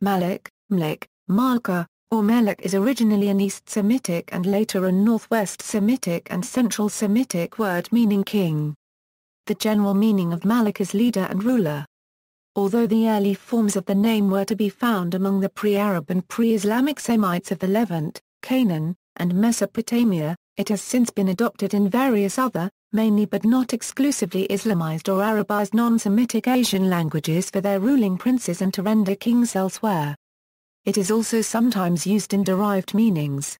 Malik, Mlik, Malka, or Melekh is originally an East Semitic and later a Northwest Semitic and Central Semitic word meaning king. The general meaning of Malik is leader and ruler. Although the early forms of the name were to be found among the pre-Arab and pre-Islamic Semites of the Levant, Canaan, and Mesopotamia, it has since been adopted in various other, mainly but not exclusively Islamized or Arabized non-Semitic Asian languages for their ruling princes and to render kings elsewhere. It is also sometimes used in derived meanings.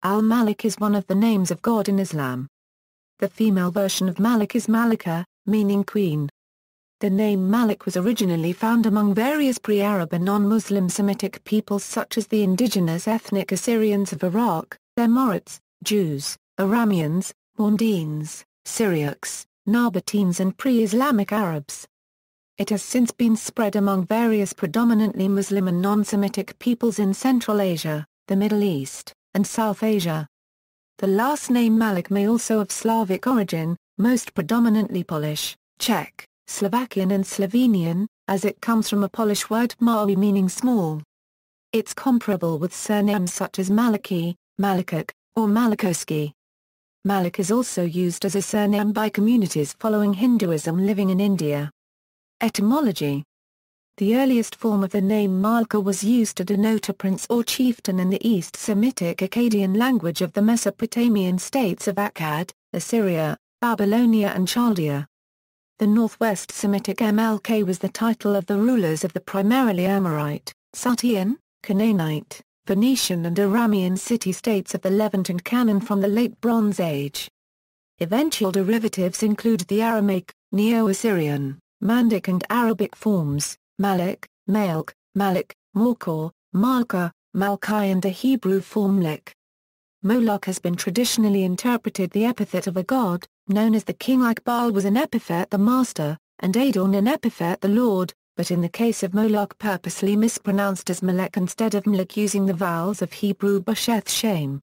Al-Malik is one of the names of God in Islam. The female version of Malik is Malka, meaning queen. The name Malik was originally found among various pre-Arab and non-Muslim Semitic peoples such as the indigenous ethnic Assyrians of Iraq, the Amorites, Jews, Arameans, Mandaeans, Syriacs, Nabateans and pre-Islamic Arabs. It has since been spread among various predominantly Muslim and non-Semitic peoples in Central Asia, the Middle East, and South Asia. The last name Malik may also have Slavic origin, most predominantly Polish, Czech, Slovakian and Slovenian, as it comes from a Polish word mały meaning small. It's comparable with surnames such as Maliki, Malekh, or Malakowski. Malik is also used as a surname by communities following Hinduism living in India. Etymology. The earliest form of the name Malka was used to denote a prince or chieftain in the East Semitic Akkadian language of the Mesopotamian states of Akkad, Assyria, Babylonia and Chaldea. The Northwest Semitic Mlk was the title of the rulers of the primarily Amorite, Scythian, Canaanite, Phoenician and Aramean city-states of the Levant and Canaan from the Late Bronze Age. Eventual derivatives include the Aramaic, Neo-Assyrian, Mandic and Arabic forms, Malik, Melekh, Malik, Morkor, Malka, Malkai and a Hebrew form Lik. Moloch has been traditionally interpreted the epithet of a god, known as the king like Baal was an epithet the master, and Adon an epithet the lord, but in the case of Moloch purposely mispronounced as Melekh instead of Mlik using the vowels of Hebrew Basheth Shem.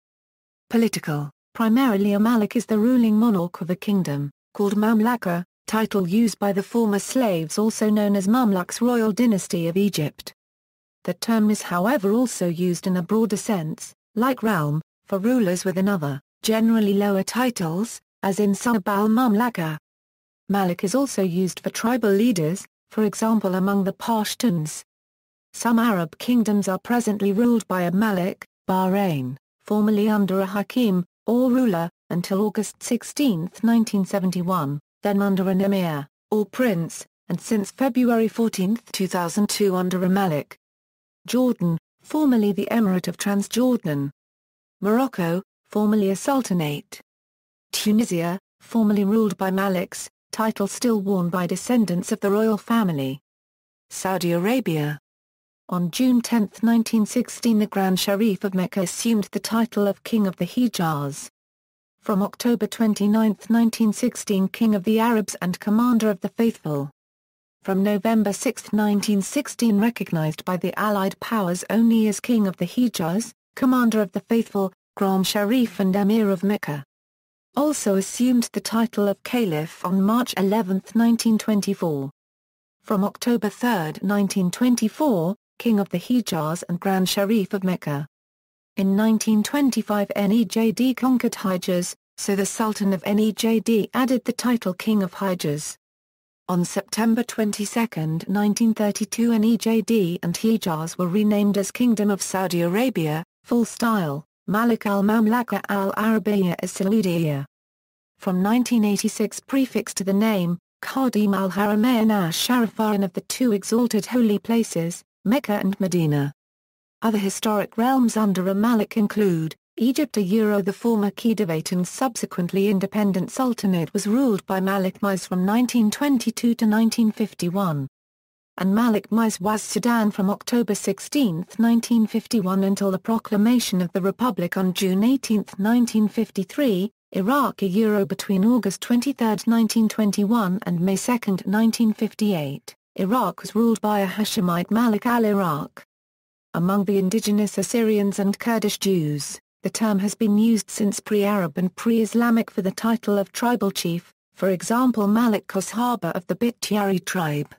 Political. Primarily Al-Malik is the ruling monarch of a kingdom, called Mamlaka, title used by the former slaves also known as Mamluks royal dynasty of Egypt. The term is however also used in a broader sense, like realm, for rulers with another, generally lower titles, as in Sahib al-Mamlaka. Malik is also used for tribal leaders, for example among the Pashtuns. Some Arab kingdoms are presently ruled by a Malik, Bahrain, formerly under a Hakim, or ruler, until August 16, 1971, then under an Emir, or prince, and since February 14, 2002 under a Malik. Jordan, formerly the Emirate of Transjordan. Morocco, formerly a sultanate. Tunisia, formerly ruled by Maliks, title still worn by descendants of the royal family. Saudi Arabia. On June 10, 1916 the Grand Sharif of Mecca assumed the title of King of the Hijaz. From October 29, 1916 King of the Arabs and Commander of the Faithful. From November 6, 1916 recognized by the Allied powers only as King of the Hijaz, Commander of the Faithful, Grand Sharif and Emir of Mecca. Also assumed the title of Caliph on March 11, 1924. From October 3, 1924, King of the Hijaz and Grand Sharif of Mecca. In 1925 Nejd conquered Hijaz, so the Sultan of Nejd added the title King of Hijaz. On September 22, 1932 Nejd and Hijaz were renamed as Kingdom of Saudi Arabia, full style, Malik al-Mamlaka al-Arabiya as-Saudiya. From 1986 prefix to the name, Khadim al-Haramain ash-Sharifain of the two exalted holy places, Mecca and Medina. Other historic realms under a Malik include, Egypt. The former Khedivate and subsequently independent Sultanate was ruled by Malik Mise from 1922 to 1951. And Malik Mise was Sudan from October 16, 1951 until the proclamation of the Republic on June 18, 1953, Iraq. Between August 23, 1921 and May 2, 1958, Iraq was ruled by a Hashemite Malik al-Iraq. Among the indigenous Assyrians and Kurdish Jews, the term has been used since pre-Arab and pre-Islamic for the title of tribal chief, for example Malik Koshaba of the Bityari tribe.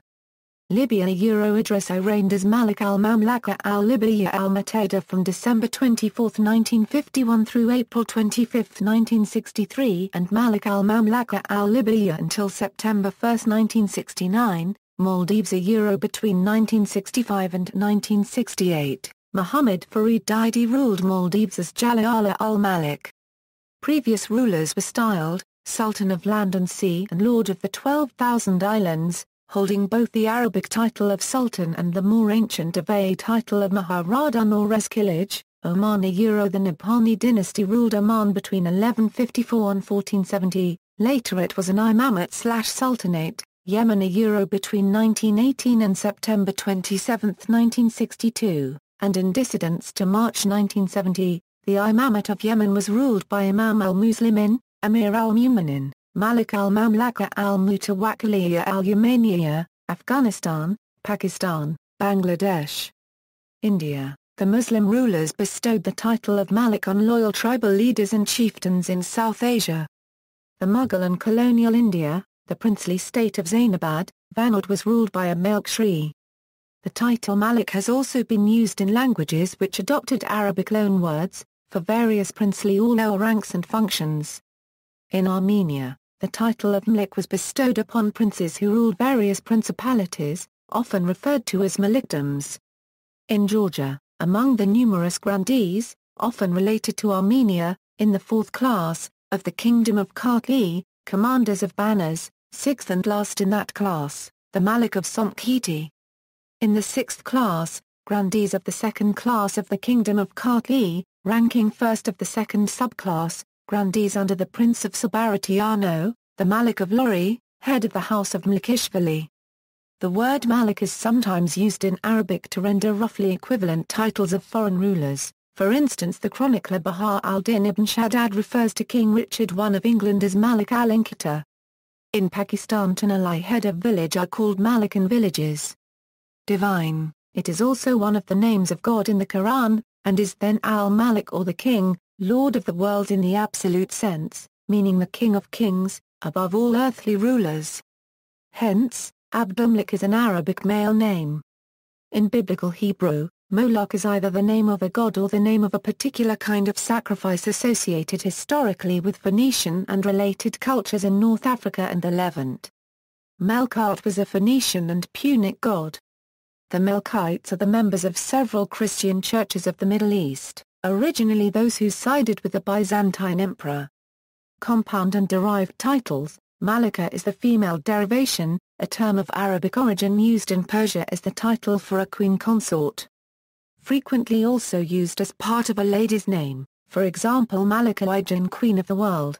Libya Idris I reigned as Malik al-Mamlaka al-Libya al-Mu'tada from December 24, 1951 through April 25, 1963 and Malik al-Mamlaka al-Libya until September 1, 1969, Maldives between 1965 and 1968, Muhammad Farid Didi ruled Maldives as Jalal al-Malik. Previous rulers were styled, Sultan of Land and Sea and Lord of the 12,000 Islands, holding both the Arabic title of Sultan and the more ancient Avai title of Maharaja or Eskilij. Oman The Nabhani dynasty ruled Oman between 1154 and 1470, later it was an imamate/sultanate, Yemen between 1918 and September 27, 1962, and in dissidence to March 1970, the imamate of Yemen was ruled by Imam al-Muslimin, Amir al-Mu'minin, Malik al-Mamlaka al-Mutawakkiliya al-Yamaniya, Afghanistan, Pakistan, Bangladesh. India, the Muslim rulers bestowed the title of Malik on loyal tribal leaders and chieftains in South Asia. The Mughal and colonial India, the princely state of Zainabad, Vanad was ruled by a Melekh Shri. The title Malik has also been used in languages which adopted Arabic loanwords, for various princely or ranks and functions. In Armenia, the title of Melik was bestowed upon princes who ruled various principalities, often referred to as Melikdoms. In Georgia, among the numerous grandees, often related to Armenia, in the fourth class, of the Kingdom of Kartli, commanders of banners, sixth and last in that class, the Malik of Somkheti. In the sixth class, grandees of the second class of the Kingdom of Kartli, ranking first of the second subclass, grandees under the Prince of Sabaratiano, the Malik of Lori, head of the House of Mlikishvili. The word Malik is sometimes used in Arabic to render roughly equivalent titles of foreign rulers. For instance, the chronicler Bahar al-Din ibn Shaddad refers to King Richard I of England as Malik al-Inkita. In Pakistan, Tanalai head of village are called Malik in villages. Divine, it is also one of the names of God in the Quran, and is then al-Malik or the King, Lord of the world in the absolute sense, meaning the King of kings, above all earthly rulers. Hence, Abdulmalik is an Arabic male name. In biblical Hebrew, Moloch is either the name of a god or the name of a particular kind of sacrifice associated historically with Phoenician and related cultures in North Africa and the Levant. Melkart was a Phoenician and Punic god. The Melkites are the members of several Christian churches of the Middle East, originally those who sided with the Byzantine emperor. Compound and derived titles. Malika is the female derivation, a term of Arabic origin used in Persia as the title for a queen consort. Frequently also used as part of a lady's name, for example Malika Ijan, Queen of the World.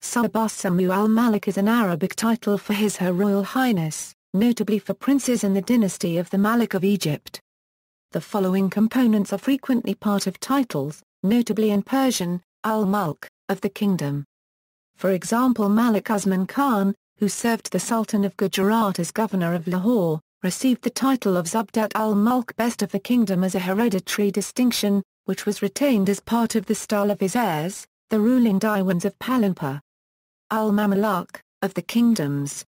Sabasamu al-Malik is an Arabic title for His/Her Royal Highness, notably for princes in the dynasty of the Malik of Egypt. The following components are frequently part of titles, notably in Persian, al-Mulk, of the kingdom. For example, Malik Usman Khan, who served the Sultan of Gujarat as governor of Lahore, received the title of Zubdat al-Mulk, best of the kingdom, as a hereditary distinction, which was retained as part of the style of his heirs, the ruling Diwans of Palanpur. Al-Mamluk, of the kingdoms.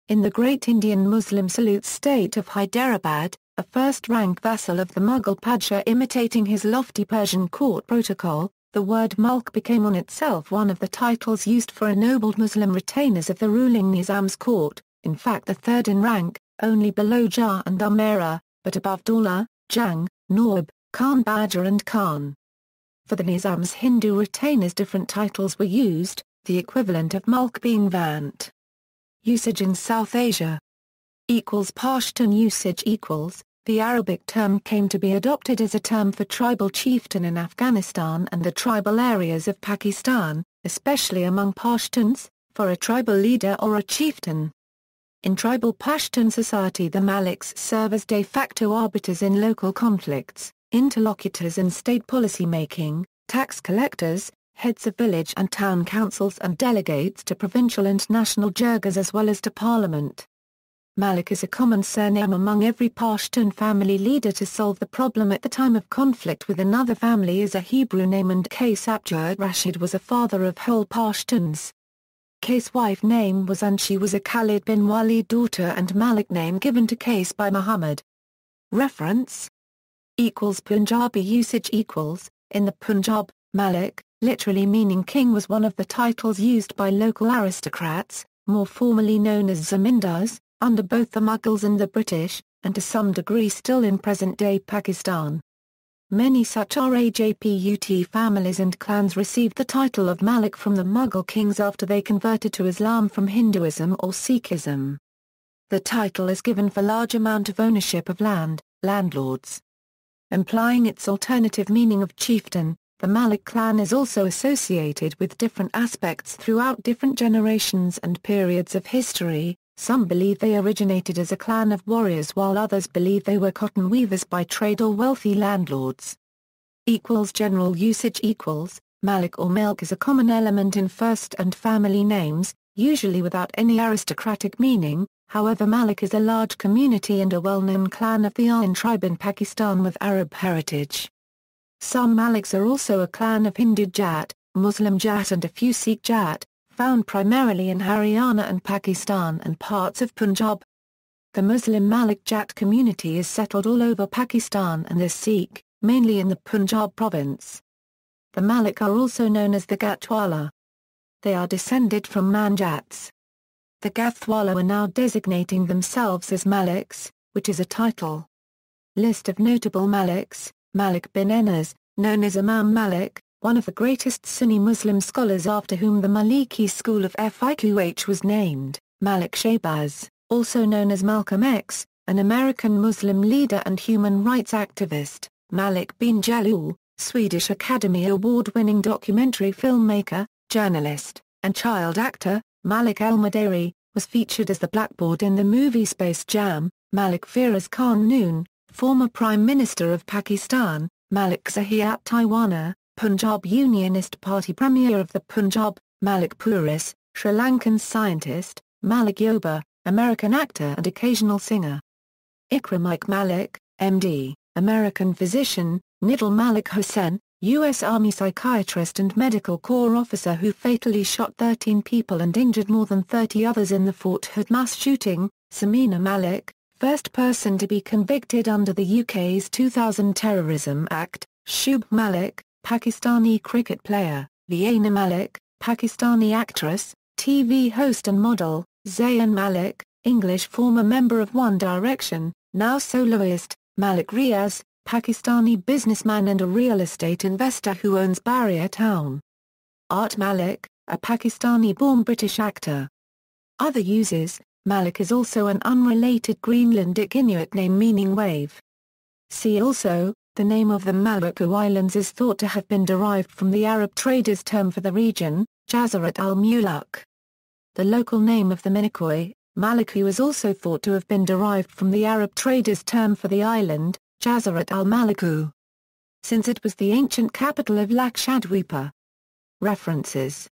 In the great Indian Muslim salute state of Hyderabad, a first-rank vassal of the Mughal Padshah imitating his lofty Persian court protocol, the word Mulk became on itself one of the titles used for ennobled Muslim retainers of the ruling Nizam's court, in fact the third in rank, only below Jah and Amera, but above Daula, Jang, Nawab, Khan Bajar and Khan. For the Nizam's Hindu retainers different titles were used, the equivalent of Mulk being Vant. Usage in South Asia. Pashtun usage equals, the Arabic term came to be adopted as a term for tribal chieftain in Afghanistan and the tribal areas of Pakistan, especially among Pashtuns, for a tribal leader or a chieftain. In tribal Pashtun society, the Maliks serve as de facto arbiters in local conflicts, interlocutors in state policy making, tax collectors, heads of village and town councils and delegates to provincial and national jirgas as well as to parliament. Malik is a common surname among every Pashtun family leader to solve the problem at the time of conflict with another family is a Hebrew name, and Qais Abjad Rashid was a father of whole Pashtuns. Qais' wife name was and she was a Khalid bin Walid daughter, and Malik name given to Qais by Muhammad. Reference Punjabi usage in the Punjab, Malik, literally meaning king, was one of the titles used by local aristocrats, more formally known as zamindars, under both the Mughals and the British, and to some degree still in present-day Pakistan. Many such Rajput families and clans received the title of Malik from the Mughal kings after they converted to Islam from Hinduism or Sikhism. The title is given for large amount of ownership of land, landlords. Implying its alternative meaning of chieftain, the Malik clan is also associated with different aspects throughout different generations and periods of history. Some believe they originated as a clan of warriors while others believe they were cotton weavers by trade or wealthy landlords. General usage Malik or Melekh is a common element in first and family names, usually without any aristocratic meaning. However, Malik is a large community and a well-known clan of the Ain tribe in Pakistan with Arab heritage. Some Maliks are also a clan of Hindu Jat, Muslim Jat and a few Sikh Jat, found primarily in Haryana and Pakistan and parts of Punjab. The Muslim Malik Jat community is settled all over Pakistan and the Sikh, mainly in the Punjab province. The Malik are also known as the Gatwala. They are descended from Man Jats. The Gathwala are now designating themselves as Maliks, which is a title. List of notable Maliks. Malik bin Anas, known as Imam Malik, one of the greatest Sunni Muslim scholars after whom the Maliki school of fiqh was named. Malik Shahbaz, also known as Malcolm X, an American Muslim leader and human rights activist. Malik bin Jalal, Swedish Academy Award-winning documentary filmmaker, journalist, and child actor. Malik al-Madari, was featured as the blackboard in the movie Space Jam. Malik Firoz Khan Noon, former Prime Minister of Pakistan. Malik Zahiyat Taiwana, Punjab Unionist Party Premier of the Punjab. Malik Puris, Sri Lankan scientist. Malik Yoba, American actor and occasional singer. Ikram Malik, M.D., American physician. Nidal Malik Hussain, U.S. Army psychiatrist and medical corps officer who fatally shot 13 people and injured more than 30 others in the Fort Hood mass shooting. Samina Malik, first person to be convicted under the UK's 2000 Terrorism Act. Shubh Malik, Pakistani cricket player. Viena Malik, Pakistani actress, TV host and model. Zayn Malik, English former member of One Direction, now soloist. Malik Riaz, Pakistani businessman and a real estate investor who owns Barrier Town. Art Malik, a Pakistani-born British actor. Other uses: Malik is also an unrelated Greenlandic Inuit name meaning wave. See also, the name of the Maluku Islands is thought to have been derived from the Arab traders' term for the region, Jazirat al-Muluk. The local name of the Minicoy, Malaku, is also thought to have been derived from the Arab traders' term for the island, Jazirat al-Malaku, since it was the ancient capital of Lakshadweep. References